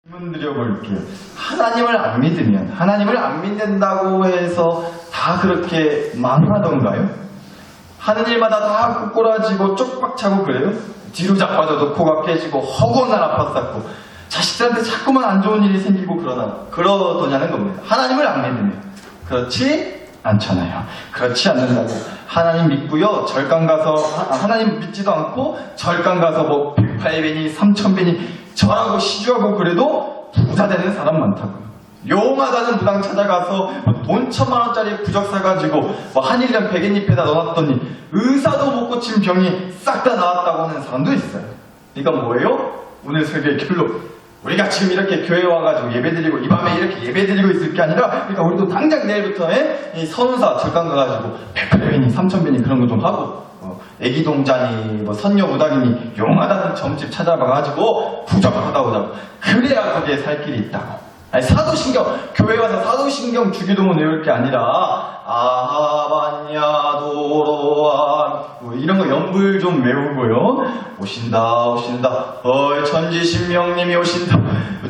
질문 드려볼게요. 하나님을 안 믿으면, 하나님을 안 믿는다고 해서 다 그렇게 망하던가요? 하는 일마다 다 꼬꾸라지고 쪽박차고 그래요? 뒤로 자빠져도 코가 깨지고 허구한 날 아팠었고 자식들한테 자꾸만 안 좋은 일이 생기고 그러더냐는 겁니다. 하나님을 안 믿으면. 그렇지 않잖아요. 그렇지 않는다고. 하나님 믿고요, 절간 가서, 하나님 믿지도 않고 절간 가서 뭐 108배니 3000배니 절하고 시주하고 그래도 부자 되는 사람 많다고요. 용하다는 무당 찾아가서 돈 1000만원짜리 부적 사가지고 뭐 한일년 백엔잎에다 넣어놨더니 의사도 못 고친 병이 싹 다 나았다고 하는 사람도 있어요. 그러니까 뭐예요? 오늘 설교의 결론. 우리가 지금 이렇게 교회 와가지고 예배드리고 이 밤에 이렇게 예배드리고 있을 게 아니라, 그러니까 우리도 당장 내일부터 이 선우사 절간 가가지고 108배니 3000배니 그런 거 좀 하고, 애기 동자니 뭐 선녀 무당이니 용하다는 점집 찾아봐가지고 부적 받아오자고. 그래야 거기에 살 길이 있다고. 아니, 사도신경, 교회 와서 사도신경 주기도문 외울 게 아니라 아하반야도로아 뭐 이런 거 연불 좀 외우고요. 오신다 어이 천지신명님이 오신다.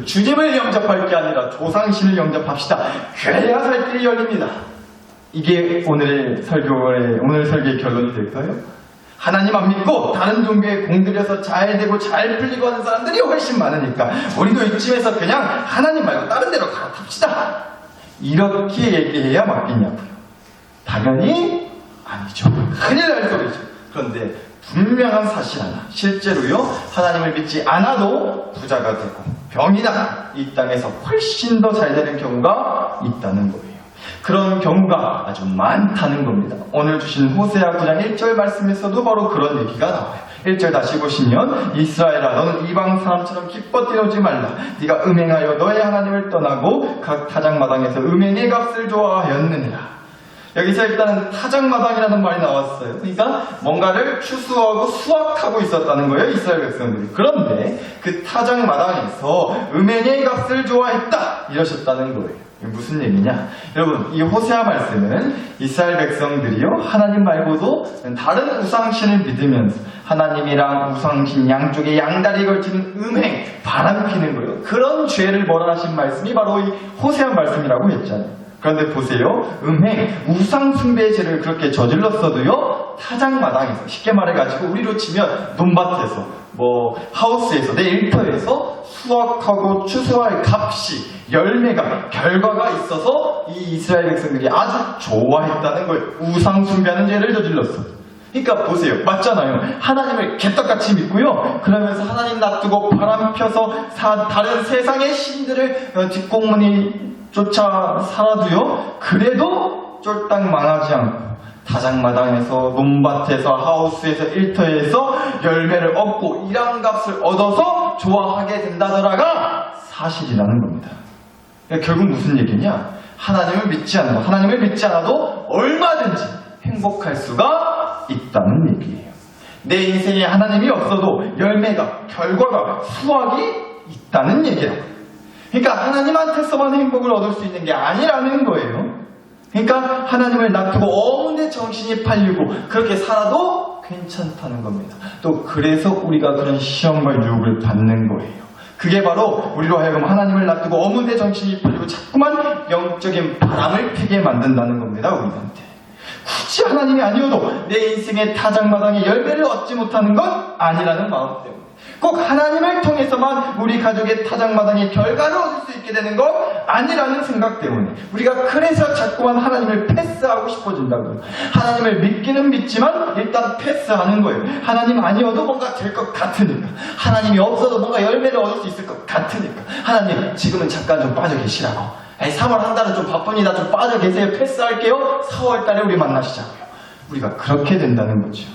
주님을 영접할 게 아니라 조상신을 영접합시다. 그래야 살 길이 열립니다. 이게 오늘 설교의 결론이 될까요? 하나님 안 믿고 다른 종교에 공들여서 잘 되고 잘 풀리고 하는 사람들이 훨씬 많으니까 우리도 이쯤에서 그냥 하나님 말고 다른 데로 갈아탑시다. 이렇게 얘기해야 맞겠냐고요. 당연히 아니죠. 큰일 날 소리죠. 그런데 분명한 사실 하나. 실제로요, 하나님을 믿지 않아도 부자가 되고 병이나 이 땅에서 훨씬 더 잘 되는 경우가 있다는 거예요. 그런 경우가 아주 많다는 겁니다. 오늘 주신 호세아 9장 1절 말씀에서도 바로 그런 얘기가 나와요. 1절 다시 보시면, 이스라엘아 너는 이방 사람처럼 기뻐 뛰노지 말라. 네가 음행하여 너의 하나님을 떠나고 각 타작마당에서 음행의 값을 좋아하였느니라. 여기서 일단은 타작마당이라는 말이 나왔어요. 그러니까 뭔가를 추수하고 수확하고 있었다는 거예요, 이스라엘 백성들이. 그런데 그 타작마당에서 음행의 값을 좋아했다 이러셨다는 거예요. 무슨 얘기냐? 여러분, 이 호세아 말씀은 이스라엘 백성들이요, 하나님 말고도 다른 우상신을 믿으면서 하나님이랑 우상신 양쪽에 양다리 걸치는 음행, 바람피는 거예요. 그런 죄를 뭐라 하신 말씀이 바로 이 호세아 말씀이라고 했잖아요. 그런데 보세요. 음행, 우상숭배의 죄를 그렇게 저질렀어도요, 타작마당에서, 쉽게 말해가지고 우리로 치면 논밭에서, 뭐 하우스에서, 내 일터에서 수확하고 추수할 값이, 열매가, 결과가 있어서 이 이스라엘 백성들이 아주 좋아했다는 거예요. 우상숭배하는 죄를 저질렀어. 그러니까 보세요. 맞잖아요. 하나님을 개떡같이 믿고요, 그러면서 하나님 놔두고 바람 펴서 다른 세상의 신들을 뒷공문이 쫓아 살아도요, 그래도 쫄딱 망하지 않고 타작마당에서, 논밭에서, 하우스에서, 일터에서 열매를 얻고 일함값을 얻어서 좋아하게 된다더라가 사실이라는 겁니다. 결국 무슨 얘기냐? 하나님을 믿지 않아도 얼마든지 행복할 수가 있다는 얘기예요. 내 인생에 하나님이 없어도 열매가, 결과가, 수확이 있다는 얘기라고요. 그러니까 하나님한테서만 행복을 얻을 수 있는 게 아니라는 거예요. 그러니까 하나님을 놔두고 어느 정신이 팔리고 그렇게 살아도 괜찮다는 겁니다. 또 그래서 우리가 그런 시험과 유혹을 받는 거예요. 그게 바로 우리로 하여금 하나님을 놔두고 어문대 정신이 팔리고 자꾸만 영적인 바람을 피게 만든다는 겁니다. 우리한테. 굳이 하나님이 아니어도 내 인생의 타작마당에 열매를 얻지 못하는 건 아니라는 마음 때문에, 꼭 하나님을 통해서만 우리 가족의 타작마당에 결과를 얻을 수 있게 되는 건 아니라는 생각 때문에 우리가 그래서 자꾸만 하나님을 패스하고 싶어진다고요. 하나님을 믿기는 믿지만 일단 패스하는 거예요. 하나님 아니어도 뭔가 될 것 같으니까, 하나님이 없어도 뭔가 열매를 얻을 수 있을 것 같으니까, 하나님 지금은 잠깐 좀 빠져 계시라고. 3월 한 달은 좀 바쁘니다, 좀 빠져 계세요. 패스할게요. 4월 달에 우리 만나시자고요. 우리가 그렇게 된다는 거죠.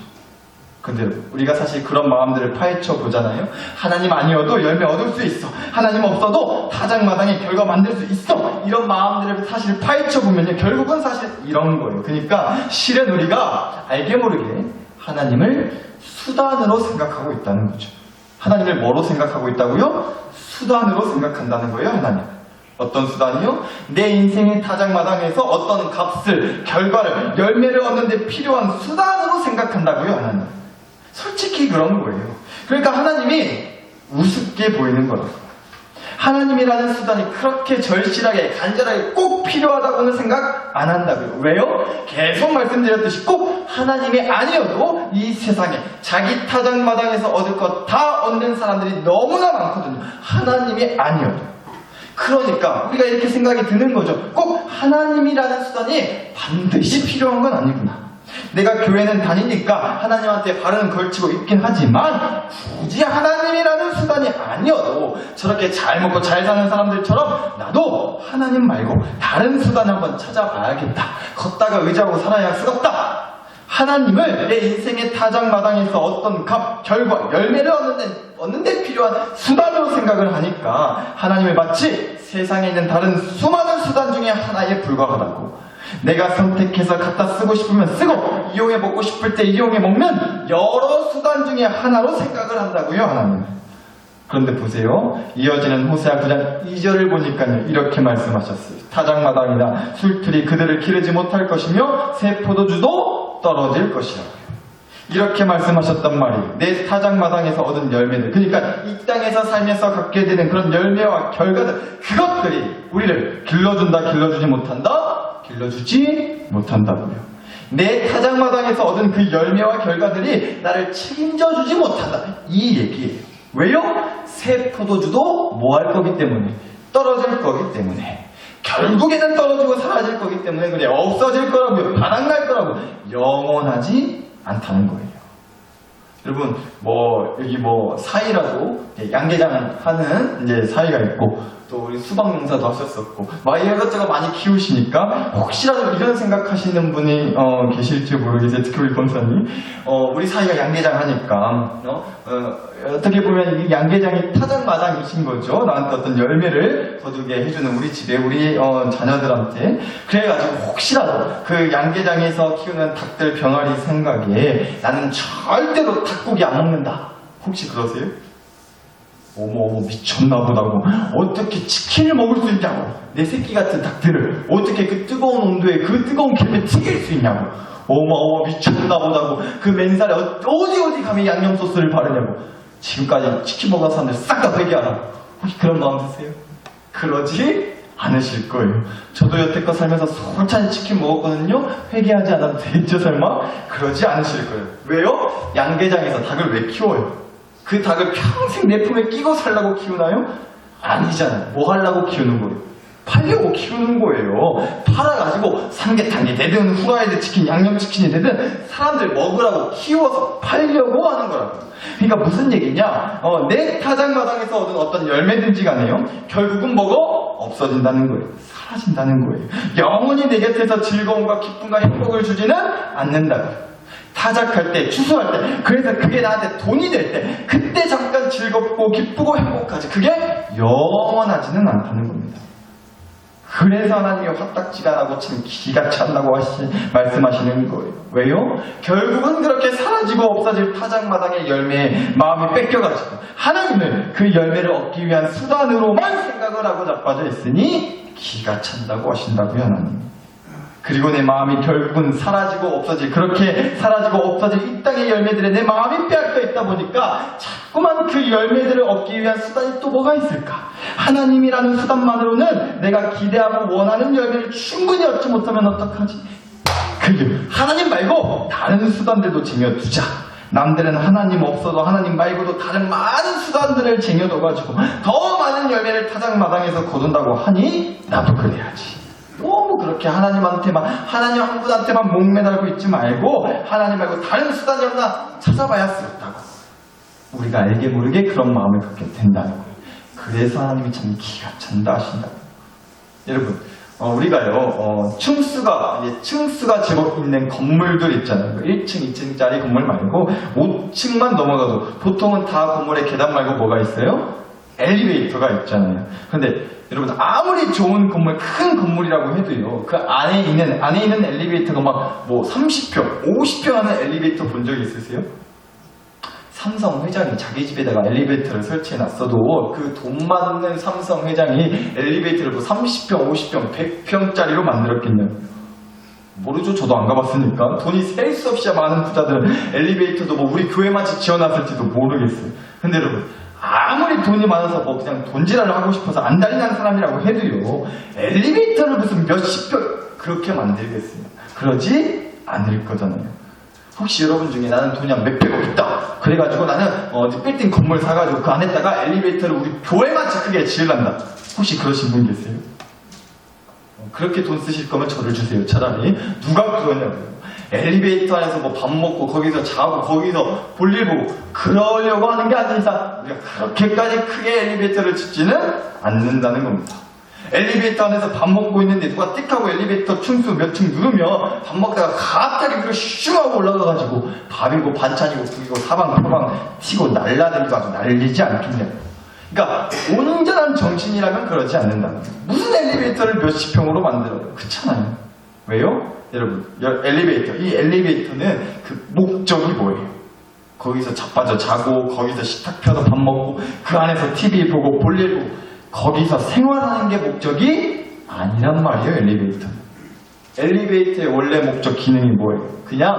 근데 우리가 사실 그런 마음들을 파헤쳐 보잖아요. 하나님 아니어도 열매 얻을 수 있어, 하나님 없어도 타작마당에 결과 만들 수 있어, 이런 마음들을 사실 파헤쳐 보면요, 결국은 사실 이런 거예요. 그러니까 실은 우리가 알게 모르게 하나님을 수단으로 생각하고 있다는 거죠. 하나님을 뭐로 생각하고 있다고요? 수단으로 생각한다는 거예요. 하나님. 어떤 수단이요? 내 인생의 타작마당에서 어떤 값을, 결과를, 열매를 얻는 데 필요한 수단으로 생각한다고요. 하나님. 솔직히 그런 거예요. 그러니까 하나님이 우습게 보이는 거라고. 하나님이라는 수단이 그렇게 절실하게 간절하게 꼭 필요하다고는 생각 안 한다고요. 왜요? 계속 말씀드렸듯이 꼭 하나님이 아니어도 이 세상에 자기 타작마당에서 얻을 것 다 얻는 사람들이 너무나 많거든요. 하나님이 아니어도. 그러니까 우리가 이렇게 생각이 드는 거죠. 꼭 하나님이라는 수단이 반드시 필요한 건 아니구나. 내가 교회는 다니니까 하나님한테 발은 걸치고 있긴 하지만 굳이 하나님이라는 수단이 아니어도 저렇게 잘 먹고 잘 사는 사람들처럼 나도 하나님 말고 다른 수단을 한번 찾아봐야겠다. 걷다가 의지하고 살아야 할 수가 없다. 하나님을 내 인생의 타작마당에서 어떤 값, 결과, 열매를 얻는 데 필요한 수단으로 생각을 하니까 하나님을 마치 세상에 있는 다른 수많은 수단 중에 하나에 불과하다고. 내가 선택해서 갖다 쓰고 싶으면 쓰고 이용해 먹고 싶을 때 이용해 먹는 여러 수단 중에 하나로 생각을 한다고요, 하나님. 그런데 보세요. 이어지는 호세아 9장 2절을 보니까요. 이렇게 말씀하셨어요. 타작마당이나 술틀이 그들을 기르지 못할 것이며 새 포도주도 떨어질 것이라고요. 이렇게 말씀하셨단 말이에요. 내 타작마당에서 얻은 열매들, 그러니까 이 땅에서 살면서 갖게 되는 그런 열매와 결과들, 그것들이 우리를 길러준다, 길러주지 못한다, 길러주지 못한다고요. 내 타작마당에서 얻은 그 열매와 결과들이 나를 책임져주지 못한다, 이 얘기예요. 왜요? 새 포도주도 뭐 할 거기 때문에, 떨어질 거기 때문에, 결국에는 떨어지고 사라질 거기 때문에, 그래, 없어질 거라고요. 바닥날 거라고. 영원하지 않다는 거예요. 여러분, 여기 사이라도 양계장 하는 이제 사이가 있고, 또 우리 수박 농사도 하셨었고, 이것저것 많이 키우시니까, 혹시라도 이런 생각하시는 분이, 계실지 모르겠어요. 특히 우리 권사님. 우리 사이가 양계장 하니까, 어떻게 보면 이 양계장이 타작마당이신 거죠. 나한테 어떤 열매를 거두게 해주는 우리 집에, 우리, 자녀들한테. 그래가지고 혹시라도 그 양계장에서 키우는 닭들 병아리 생각에 나는 절대로 닭고기 안 먹는다. 혹시 그러세요? 어머 미쳤나 보다고. 어떻게 치킨을 먹을 수 있냐고. 내 새끼 같은 닭들을 어떻게 그 뜨거운 온도에 그 뜨거운 기름에 튀길 수 있냐고. 어머 미쳤나 보다고. 그 맨살에 어디 가면 양념 소스를 바르냐고. 지금까지 치킨 먹은 사람들 싹 다 회개하라고. 혹시 그런 마음 드세요? 그러지 않으실 거예요. 저도 여태껏 살면서 솔찬히 치킨 먹었거든요. 회개하지 않아도 되겠죠 설마? 그러지 않으실 거예요. 왜요? 양계장에서 닭을 왜 키워요? 그 닭을 평생 내 품에 끼고 살라고 키우나요? 아니잖아요. 뭐 하려고 키우는 거예요? 팔려고 키우는 거예요. 팔아가지고 삼계탕이 되든 후라이드 치킨, 양념치킨이 되든 사람들 먹으라고 키워서 팔려고 하는 거라고요. 그러니까 무슨 얘기냐? 내 타작마당에서 얻은 어떤 열매든지 간에요. 결국은 없어진다는 거예요. 사라진다는 거예요. 영원히 내 곁에서 즐거움과 기쁨과 행복을 주지는 않는다고요. 타작할 때, 추수할 때, 그래서 그게 나한테 돈이 될 때, 그때 잠깐 즐겁고 기쁘고 행복하지. 그게 영원하지는 않다는 겁니다. 그래서 하나님이 화딱지가 나고 참 기가 찬다고 말씀하시는 거예요. 왜요? 결국은 그렇게 사라지고 없어질 타작마당의 열매에 마음이 뺏겨가지고 하나님을 그 열매를 얻기 위한 수단으로만 생각을 하고 자빠져 있으니 기가 찬다고 하신다고요, 하나님. 그리고 내 마음이 결국은 사라지고 없어질, 그렇게 사라지고 없어질 이 땅의 열매들에 내 마음이 빼앗겨 있다 보니까 자꾸만 그 열매들을 얻기 위한 수단이 또 뭐가 있을까? 하나님이라는 수단만으로는 내가 기대하고 원하는 열매를 충분히 얻지 못하면 어떡하지? 하나님 말고 다른 수단들도 쟁여두자. 남들은 하나님 없어도 하나님 말고도 다른 많은 수단들을 쟁여둬가지고 더 많은 열매를 타작마당에서 거둔다고 하니 나도 그래야지. 너무 그렇게 하나님 한 분한테만 목매달고 있지 말고 하나님 말고 다른 수단이 없나 찾아봐야 쓰였다고. 우리가 알게 모르게 그런 마음을 갖게 된다는 거예요. 그래서 하나님이 참 기가 찬다 하신다고. 여러분, 우리가요, 층수가 제법 있는 건물들 있잖아요. 1층, 2층짜리 건물 말고 5층만 넘어가도 보통은 다 건물에 계단 말고 뭐가 있어요? 엘리베이터가 있잖아요. 근데 여러분, 아무리 좋은 건물, 큰 건물이라고 해도요, 그 안에 있는 엘리베이터가 30평, 50평 하는 엘리베이터 본 적 있으세요? 삼성 회장이 자기 집에다가 엘리베이터를 설치해놨어도 그 돈 많은 삼성 회장이 엘리베이터를 30평, 50평, 100평짜리로 만들었겠냐고요. 모르죠. 저도 안 가봤으니까. 돈이 셀 수 없이 많은 부자들은 엘리베이터도 우리 교회마치 지어놨을지도 모르겠어요. 근데 여러분, 아무리 돈이 많아서 뭐 그냥 돈지랄을 하고 싶어서 안 다니는 사람이라고 해도요, 엘리베이터를 무슨 몇십 평 그렇게 만들겠어요? 그러지 않을 거잖아요. 혹시 여러분 중에 나는 돈이 한 몇백억 있다, 그래가지고 나는 빌딩 건물 사가지고 그 안에다가 엘리베이터를 우리 교회만치 크게 지으란다, 혹시 그러신 분 계세요? 그렇게 돈 쓰실 거면 저를 주세요. 차라리. 누가 그러냐고요. 엘리베이터 안에서 뭐 밥 먹고 거기서 자고 거기서 볼일 보고 그러려고 하는 게 아닌 이상 우리가 그렇게까지 크게 엘리베이터를 짓지는 않는다는 겁니다. 엘리베이터 안에서 밥 먹고 있는데 누가 띡 하고 엘리베이터 층수 몇 층 누르면 밥 먹다가 갑자기 그걸 슝 하고 올라가가지고 밥이고 반찬이고 국이고 사방팔방 튀고 날라다니고 아주 날리지 않겠냐고. 그러니까 온전한 정신이라면 그러지 않는다. 무슨 엘리베이터를 몇십 평으로 만들어요? 그렇잖아요. 왜요? 여러분, 엘리베이터, 이 엘리베이터는 그 목적이 뭐예요? 거기서 자빠져 자고 거기서 식탁 펴서 밥 먹고 그 안에서 TV 보고 볼일 보고 거기서 생활하는 게 목적이 아니란 말이에요. 엘리베이터의 원래 목적 기능이 뭐예요? 그냥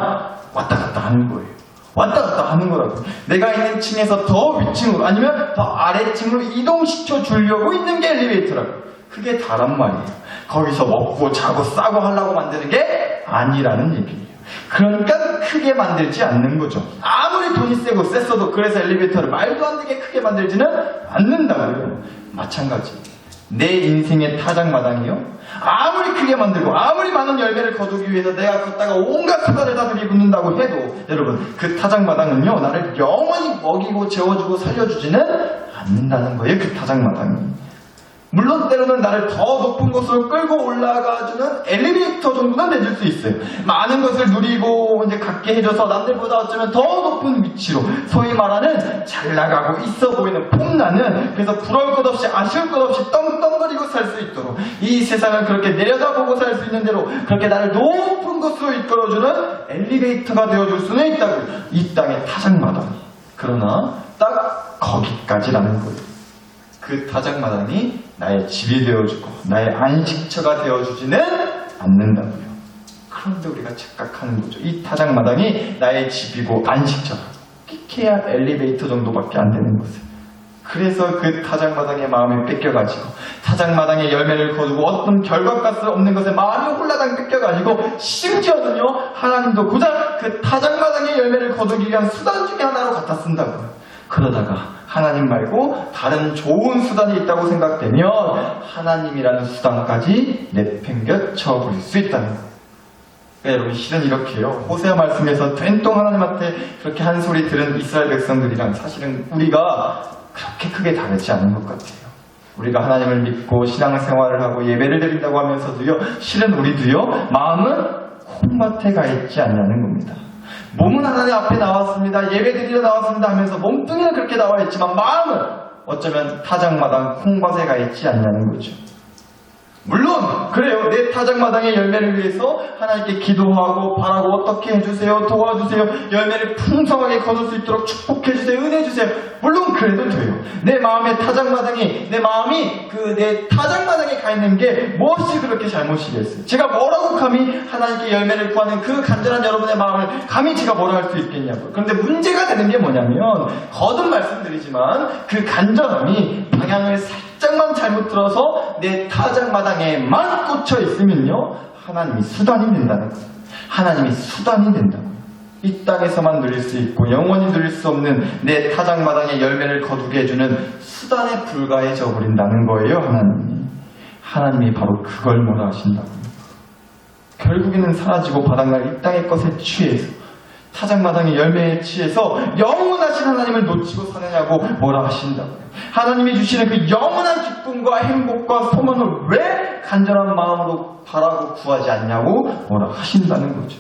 왔다 갔다 하는 거예요. 왔다 갔다 하는 거라고. 내가 있는 층에서 더 위층으로 아니면 더 아래층으로 이동시켜 주려고 있는 게 엘리베이터라고. 그게 다란 말이에요. 거기서 먹고 자고 싸고 하려고 만드는 게 아니라는 얘기예요. 그러니까 크게 만들지 않는 거죠. 아무리 돈이 세고 셌어도 그래서 엘리베이터를 말도 안 되게 크게 만들지는 않는다고요. 마찬가지. 내 인생의 타작마당이요, 아무리 크게 만들고 아무리 많은 열매를 거두기 위해서 내가 걷다가 온갖 수단을 다 들이붓는다고 해도 여러분, 그 타작마당은요, 나를 영원히 먹이고 재워주고 살려주지는 않는다는 거예요. 그 타작마당이. 물론 때로는 나를 더 높은 곳으로 끌고 올라가주는 엘리베이터 정도는 내줄 수 있어요. 많은 것을 누리고 이제 갖게 해줘서 남들보다 어쩌면 더 높은 위치로, 소위 말하는 잘 나가고 있어 보이는 폼나는, 그래서 부러울 것 없이 아쉬울 것 없이 떵떵거리고 살 수 있도록, 이 세상을 그렇게 내려다보고 살 수 있는 대로 그렇게 나를 높은 곳으로 이끌어주는 엘리베이터가 되어줄 수는 있다고요. 이 땅의 타작마당이. 그러나 딱 거기까지라는 거예요. 그 타작마당이 나의 집이 되어주고 나의 안식처가 되어주지는 않는다고요. 그런데 우리가 착각하는 거죠. 이 타작마당이 나의 집이고 안식처가 끽해야 엘리베이터 정도밖에 안 되는 것을. 그래서 그 타작마당의 마음을 뺏겨가지고 타작마당의 열매를 거두고 어떤 결과값을 없는 것에 마음이 홀라당 뺏겨가지고 심지어는요, 하나님도 고작 그 타작마당의 열매를 거두기 위한 수단 중에 하나로 갖다 쓴다고요. 그러다가 하나님 말고 다른 좋은 수단이 있다고 생각되면 하나님이라는 수단까지 내팽겨쳐 버릴 수 있다는 거예요. 그러니까 여러분, 실은 이렇게요. 호세아 말씀에서 된통 하나님한테 그렇게 한 소리 들은 이스라엘 백성들이랑 사실은 우리가 그렇게 크게 다르지 않은 것 같아요. 우리가 하나님을 믿고 신앙생활을 하고 예배를 드린다고 하면서도요, 실은 우리도요, 마음은 콩밭에 가 있지 않냐는 겁니다. 몸은 하나님 앞에 나왔습니다, 예배드리러 나왔습니다 하면서 몸뚱이는 그렇게 나와 있지만 마음은 어쩌면 타작마당 콩밭에 가 있지 않냐는 거죠. 물론 그래요. 내 타작마당의 열매를 위해서 하나님께 기도하고 바라고 어떻게 해주세요, 도와주세요, 열매를 풍성하게 거둘 수 있도록 축복해주세요, 은혜주세요. 물론 그래도 돼요. 내 마음의 타작마당이, 내 마음이 내 타작마당에 가 있는 게 무엇이 그렇게 잘못이겠어요? 제가 뭐라고 감히 하나님께 열매를 구하는 그 간절한 여러분의 마음을 감히 제가 뭐라 할 수 있겠냐고요. 그런데 문제가 되는 게 뭐냐면, 거듭 말씀드리지만 그 간절함이 방향을 살짝만 잘못 들어서 내 타작마당에만 꽂혀 있으면요, 하나님이 수단이 된다는 거예요. 하나님이 수단이 된다고요. 이 땅에서만 누릴 수 있고 영원히 누릴 수 없는 내 타작마당의 열매를 거두게 해주는 수단에 불과해져 버린다는 거예요. 하나님이 바로 그걸 뭐라 하신다고요. 결국에는 사라지고 바닥날 이 땅의 것에 취해서, 타작마당의 열매에 취해서 영원하신 하나님을 놓치고 사느냐고 뭐라 하신다고요. 하나님이 주시는 그 영원한 기쁨과 행복과 소망을 왜 간절한 마음으로 바라고 구하지 않냐고 뭐라 하신다는 거죠.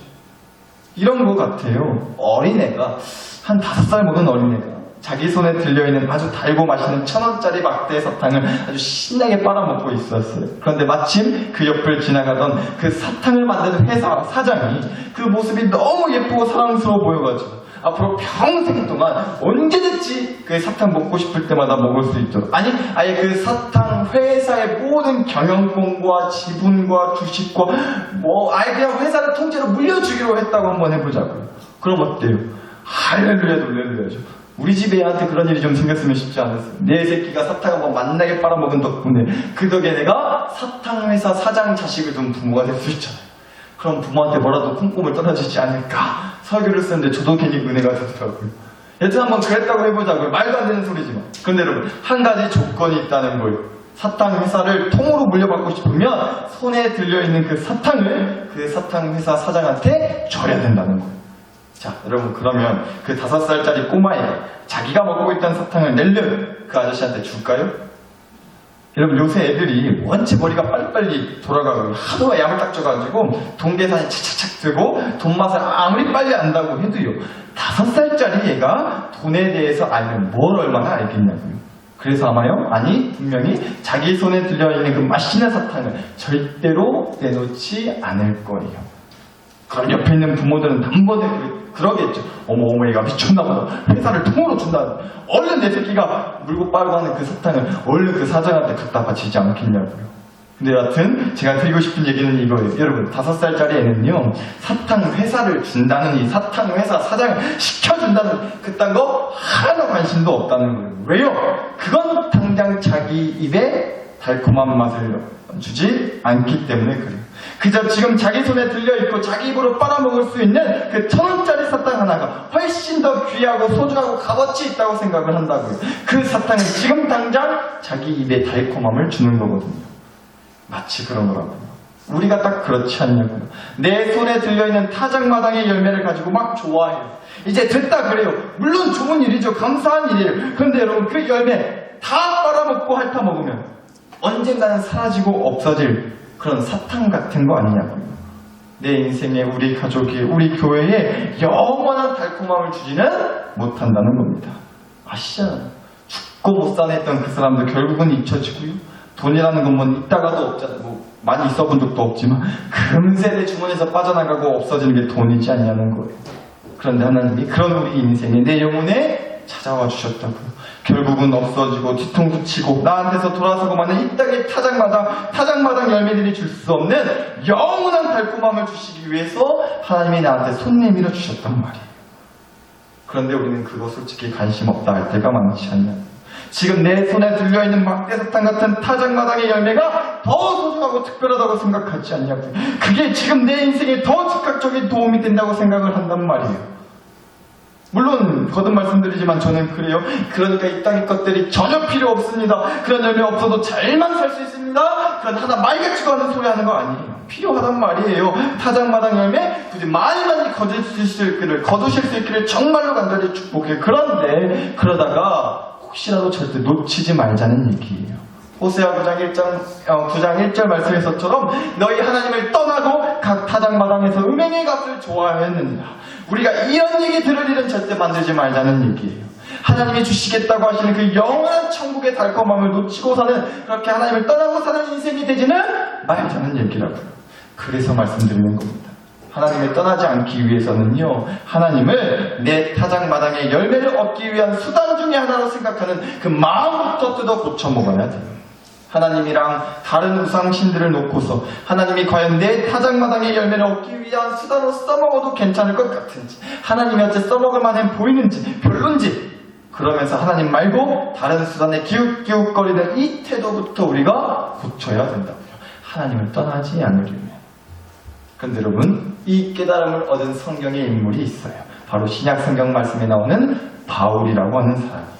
이런 것 같아요. 어린애가, 한 5살 먹은 어린애가 자기 손에 들려있는 아주 달고 맛있는 1,000원짜리 막대 사탕을 아주 신나게 빨아먹고 있었어요. 그런데 마침 그 옆을 지나가던 그 사탕을 만드는 회사 사장이 그 모습이 너무 예쁘고 사랑스러워 보여가지고 앞으로 평생 동안 언제든지 그 사탕 먹고 싶을 때마다 먹을 수 있도록, 아니 아예 그 사탕 회사의 모든 경영권과 지분과 주식과 아예 그냥 회사를 통째로 물려주기로 했다고 한번 해보자고요. 그럼 어때요? 할렐루야 놀렐루야죠. 우리 집 애한테 그런 일이 좀 생겼으면 쉽지 않았어요. 내 새끼가 사탕을 뭐 만나게 빨아먹은 덕분에 그 덕에 내가 사탕회사 사장 자식을 둔 부모가 될 수 있잖아요. 그럼 부모한테 뭐라도 콩고물 떨어지지 않을까 설교를 쓰는데 저도 괜히 은혜가 되더라고요. 여튼 한번 그랬다고 해보자고요. 말도 안 되는 소리지만. 근데 여러분, 한 가지 조건이 있다는 거예요. 사탕회사를 통으로 물려받고 싶으면 손에 들려있는 그 사탕을 그 사탕회사 사장한테 줘야 된다는 거예요. 자, 여러분, 그러면 그 5살짜리 꼬마애가 자기가 먹고 있던 사탕을 낼려면 그 아저씨한테 줄까요? 여러분, 요새 애들이 원체 머리가 빨리빨리 돌아가고 하도 야물딱져가지고 돈 계산이 착착착 되고 돈 맛을 아무리 빨리 안다고 해도요, 5살짜리 애가 돈에 대해서 알면 뭘 얼마나 알겠냐고요. 그래서 아마요, 아니, 분명히 자기 손에 들려있는 그 맛있는 사탕을 절대로 내놓지 않을 거예요. 그럼 옆에 있는 부모들은 단번에 그러겠죠. 어머 얘가 미쳤나보다. 회사를 통으로 준다. 얼른 내 새끼가 물고 빨고 하는 그 사탕을 얼른 그 사장한테 갖다 바치지 않겠냐고요. 근데 여하튼 제가 드리고 싶은 얘기는 이거예요. 여러분, 5살짜리 애는요, 사탕 회사를 준다는 이 사탕 회사 사장을 시켜준다는 그딴 거 하나도 관심도 없다는 거예요. 왜요? 그건 당장 자기 입에 달콤한 맛을 주지 않기 때문에 그래요. 그저 지금 자기 손에 들려있고 자기 입으로 빨아먹을 수 있는 그 1,000원짜리 사탕 하나가 훨씬 더 귀하고 소중하고 값어치 있다고 생각을 한다고요. 그 사탕은 지금 당장 자기 입에 달콤함을 주는 거거든요. 마치 그런 거라고요. 우리가 딱 그렇지 않냐고요. 내 손에 들려있는 타작마당의 열매를 가지고 막 좋아해요. 이제 됐다 그래요. 물론 좋은 일이죠. 감사한 일이에요. 그런데 여러분, 그 열매 다 빨아먹고 핥아먹으면 언젠가는 사라지고 없어질 그런 사탕 같은 거 아니냐고요. 내 인생에, 우리 가족에, 우리 교회에 영원한 달콤함을 주지는 못한다는 겁니다. 아시잖아요. 죽고 못 사냈던 그 사람도 결국은 잊혀지고요. 돈이라는 건 뭐 있다가도 없잖아요. 뭐 많이 있어본 적도 없지만 금세 내 주머니에서 빠져나가고 없어지는 게 돈이지 않냐는 거예요. 그런데 하나님이 그런 우리 인생에, 내 영혼에 찾아와 주셨다고요. 결국은 없어지고 뒤통수 치고 나한테서 돌아서고 마는 이 땅의 타작마당 열매들이 줄 수 없는 영원한 달콤함을 주시기 위해서 하나님이 나한테 손 내밀어 주셨단 말이에요. 그런데 우리는 그거 솔직히 관심 없다 할 때가 많지 않냐. 지금 내 손에 들려있는 막대사탕 같은 타작마당의 열매가 더 소중하고 특별하다고 생각하지 않냐고요. 그게 지금 내 인생에 더 즉각적인 도움이 된다고 생각을 한단 말이에요. 물론 거듭 말씀드리지만 저는 그래요. 그러니까 이 땅의 것들이 전혀 필요 없습니다. 그런 열매 없어도 잘만 살 수 있습니다. 그런 하나 말같지도 않은 소리 하는 거 아니에요. 필요하단 말이에요. 타작마당 열매 부디 많이 거두실 수 있기를 정말로 간절히 축복해요. 그런데 그러다가 혹시라도 절대 놓치지 말자는 얘기예요. 호세아 9장 1절 말씀에서처럼 너희 하나님을 떠나고 각 타작마당에서 음행의 값을 좋아하였느니라. 우리가 이런 얘기 들을 일은 절대 만들지 말자는 얘기예요. 하나님이 주시겠다고 하시는 그 영원한 천국의 달콤함을 놓치고 사는, 그렇게 하나님을 떠나고 사는 인생이 되지는 말자는 얘기라고요. 그래서 말씀드리는 겁니다. 하나님을 떠나지 않기 위해서는요, 하나님을 내 타작마당의 열매를 얻기 위한 수단 중에 하나로 생각하는 그 마음부터 뜯어 고쳐 먹어야 돼요. 하나님이랑 다른 우상신들을 놓고서 하나님이 과연 내 타작마당의 열매를 얻기 위한 수단으로 써먹어도 괜찮을 것 같은지, 하나님이 어째 써먹을 만해 보이는지 별론지, 그러면서 하나님 말고 다른 수단에 기웃기웃거리는 이 태도부터 우리가 고쳐야 된다고요. 하나님을 떠나지 않으려면. 그런데 여러분, 이 깨달음을 얻은 성경의 인물이 있어요. 바로 신약 성경 말씀에 나오는 바울이라고 하는 사람이에요.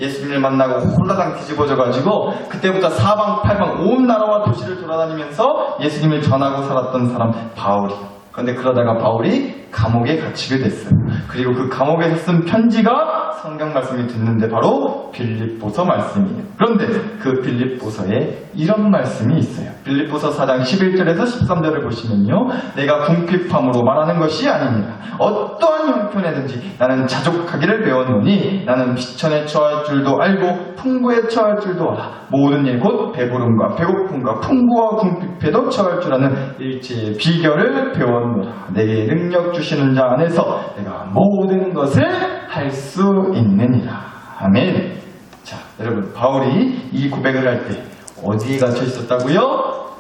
예수님을 만나고 홀라당 뒤집어져가지고 그때부터 사방팔방 온 나라와 도시를 돌아다니면서 예수님을 전하고 살았던 사람 바울이요. 그런데 그러다가 바울이 감옥에 갇히게 됐어요. 그리고 그 감옥에서 쓴 편지가 성경 말씀이 듣는데 바로 빌립보서 말씀이에요. 그런데 그 빌립보서에 이런 말씀이 있어요. 빌립보서 4장 11절에서 13절을 보시면요, 내가 궁핍함으로 말하는 것이 아니니라. 어떠한 형편에든지 나는 자족하기를 배웠노니 나는 비천에 처할 줄도 알고 풍부에 처할 줄도 알아. 모든 일 곧 배부름과 배고픔과 풍부와 궁핍에도 처할 줄 아는 일체의 비결을 배웠노라. 내게 능력 주시는 자 안에서 내가 모든 것을 할 수 있느니라. 아멘. 자, 여러분, 바울이 이 고백을 할 때 어디에 갇혀 있었다고요?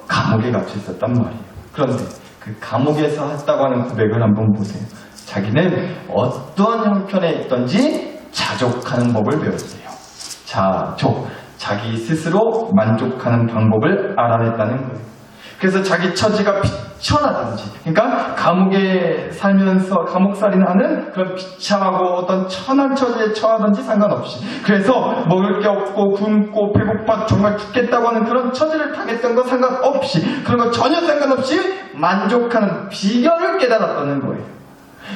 감옥에 갇혀 있었단 말이에요. 그런데 그 감옥에서 했다고 하는 고백을 한번 보세요. 자기는 어떠한 형편에 있던지 자족하는 법을 배웠대요. 자족, 자기 스스로 만족하는 방법을 알아냈다는 거예요. 그래서 자기 처지가 비천하든지, 그러니까 감옥에 살면서 감옥살이를 하는 그런 비참하고 어떤 천한 처지에 처하든지 상관없이, 그래서 먹을 게 없고 굶고 배고파 정말 죽겠다고 하는 그런 처지를 당했던 거 상관없이, 그런 거 전혀 상관없이 만족하는 비결을 깨달았다는 거예요.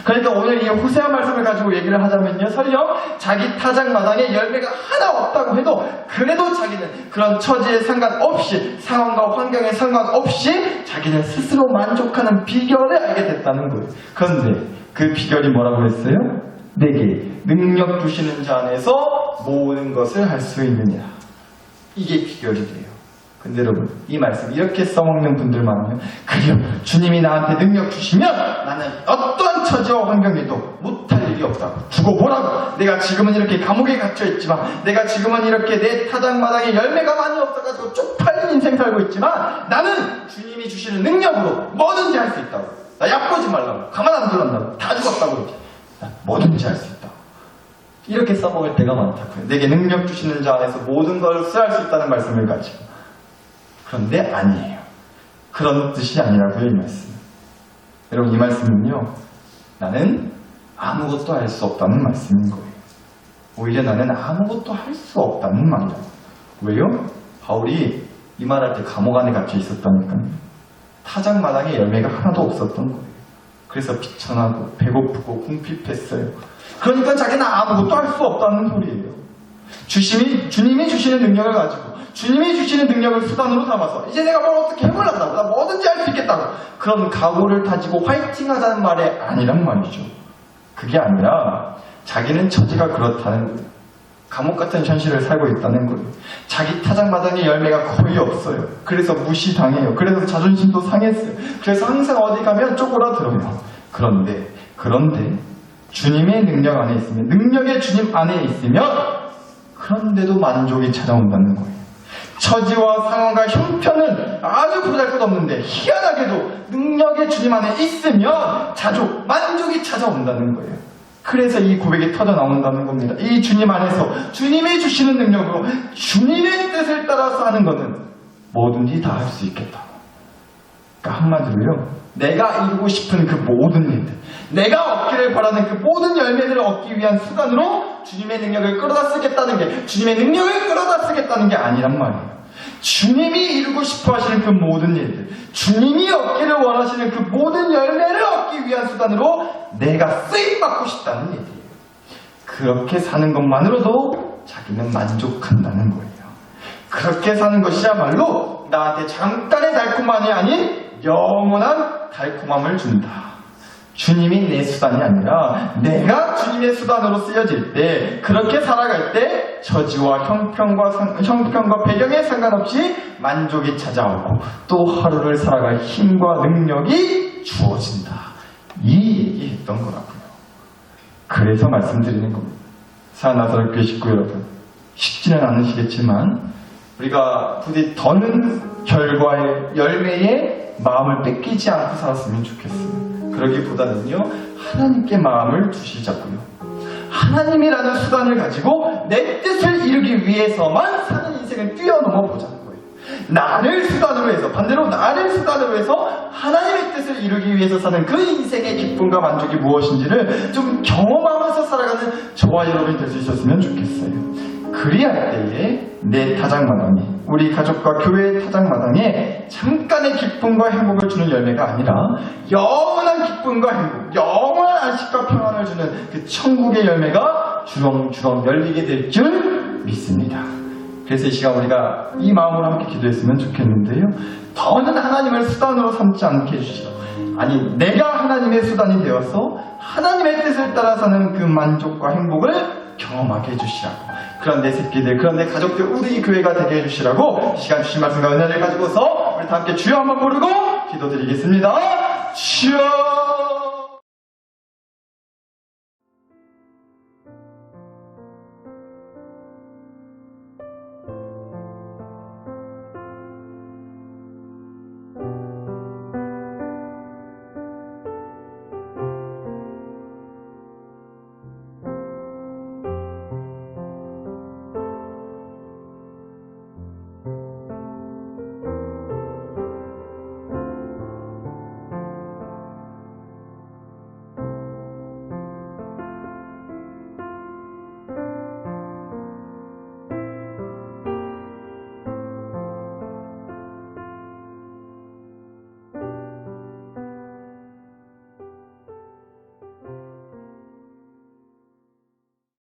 그러니까 오늘 이 호세아 말씀을 가지고 얘기를 하자면요, 설령 자기 타작마당에 열매가 하나 없다고 해도 그래도 자기는 그런 처지에 상관없이, 상황과 환경에 상관없이 자기는 스스로 만족하는 비결을 알게 됐다는 거예요. 그런데 그 비결이 뭐라고 했어요? 내게 능력 주시는 자 안에서 모든 것을 할 수 있느니라. 이게 비결이 돼요. 근데 여러분, 이 말씀 이렇게 써먹는 분들 많으면, 그래요, 주님이 나한테 능력 주시면 나는 어떠한 처지와 환경에도 못할 일이 없다고, 두고 보라고, 내가 지금은 이렇게 감옥에 갇혀있지만, 내가 지금은 이렇게 내 타작마당에 열매가 많이 없어가지고 쪽팔린 인생 살고 있지만, 나는 주님이 주시는 능력으로 뭐든지 할 수 있다고. 나 얕보지 말라고, 가만 안 둘란다고, 다 죽었다고, 이렇게 뭐든지 할 수 있다고. 이렇게 써먹을 때가 많다고요. 내게 능력 주시는 자 안에서 모든 것을 할 수 있다는 말씀을 가지고. 그런데 아니에요. 그런 뜻이 아니라고요, 이 말씀. 여러분, 이 말씀은요, 나는 아무것도 할 수 없다는 말씀인 거예요. 오히려 나는 아무것도 할 수 없다는 말이에요. 왜요? 바울이 이 말할 때 감옥 안에 갇혀 있었다니까요. 타작마당에 열매가 하나도 없었던 거예요. 그래서 비천하고 배고프고 궁핍했어요. 그러니까 자기는 아무것도 할 수 없다는 소리예요. 주님이 주시는 능력을 가지고, 주님이 주시는 능력을 수단으로 삼아서 이제 내가 뭘 어떻게 해보려고, 나 뭐든지 할 수 있겠다고, 그런 각오를 다지고 화이팅 하자는 말이 아니란 말이죠. 그게 아니라 자기는 처지가 그렇다는 거예요. 감옥 같은 현실을 살고 있다는 거예요. 자기 타작마당에 열매가 거의 없어요. 그래서 무시당해요. 그래서 자존심도 상했어요. 그래서 항상 어디 가면 쪼그라들어요. 그런데 주님의 능력 안에 있으면, 능력의 주님 안에 있으면, 그런데도 만족이 찾아온다는 거예요. 처지와 상황과 형편은 아주 보잘것없는데 희한하게도 능력의 주님 안에 있으면 자족, 만족이 찾아온다는 거예요. 그래서 이 고백이 터져 나온다는 겁니다. 이 주님 안에서 주님이 주시는 능력으로 주님의 뜻을 따라서 하는 것은 뭐든지 다 할 수 있겠다고. 그러니까 한마디로요, 내가 이루고 싶은 그 모든 일들, 내가 얻기를 바라는 그 모든 열매들을 얻기 위한 수단으로 주님의 능력을 끌어다 쓰겠다는 게, 주님의 능력을 끌어다 쓰겠다는 게 아니란 말이에요. 주님이 이루고 싶어 하시는 그 모든 일들, 주님이 얻기를 원하시는 그 모든 열매를 얻기 위한 수단으로 내가 쓰임받고 싶다는 얘기예요. 그렇게 사는 것만으로도 자기는 만족한다는 거예요. 그렇게 사는 것이야말로 나한테 잠깐의 달콤함이 아닌 영원한 달콤함을 준다. 주님이 내 수단이 아니라 내가 주님의 수단으로 쓰여질 때, 그렇게 살아갈 때 처지와 형편과 배경에 상관없이 만족이 찾아오고 또 하루를 살아갈 힘과 능력이 주어진다. 이 얘기했던 거라고요. 그래서 말씀드리는 겁니다. 사나사라 교회 식구 여러분, 쉽지는 않으시겠지만 우리가 부디 더는 결과의 열매에 마음을 뺏기지 않고 살았으면 좋겠어요. 그러기보다는요, 하나님께 마음을 두시자고요. 하나님이라는 수단을 가지고 내 뜻을 이루기 위해서만 사는 인생을 뛰어넘어 보자는 거예요. 나를 수단으로 해서, 반대로 나를 수단으로 해서 하나님의 뜻을 이루기 위해서 사는 그 인생의 기쁨과 만족이 무엇인지를 좀 경험하면서 살아가는 저와 여러분이 될 수 있었으면 좋겠어요. 그리할 때에 내 타작마당에, 우리 가족과 교회의 타작마당에 잠깐의 기쁨과 행복을 주는 열매가 아니라 영원한 기쁨과 행복, 영원한 안식과 평안을 주는 그 천국의 열매가 주렁주렁 열리게 될 줄 믿습니다. 그래서 이 시간 우리가 이 마음으로 함께 기도했으면 좋겠는데요, 더는 하나님을 수단으로 삼지 않게 해주시고, 아니 내가 하나님의 수단이 되어서 하나님의 뜻을 따라 사는 그 만족과 행복을 경험하게 해주시라고, 그런 내 새끼들, 그런 내 가족들, 우리 교회가 되게 해주시라고, 이 시간 주신 말씀과 은혜를 가지고서 우리 다 함께 주여 한번 부르고 기도드리겠습니다. 주여.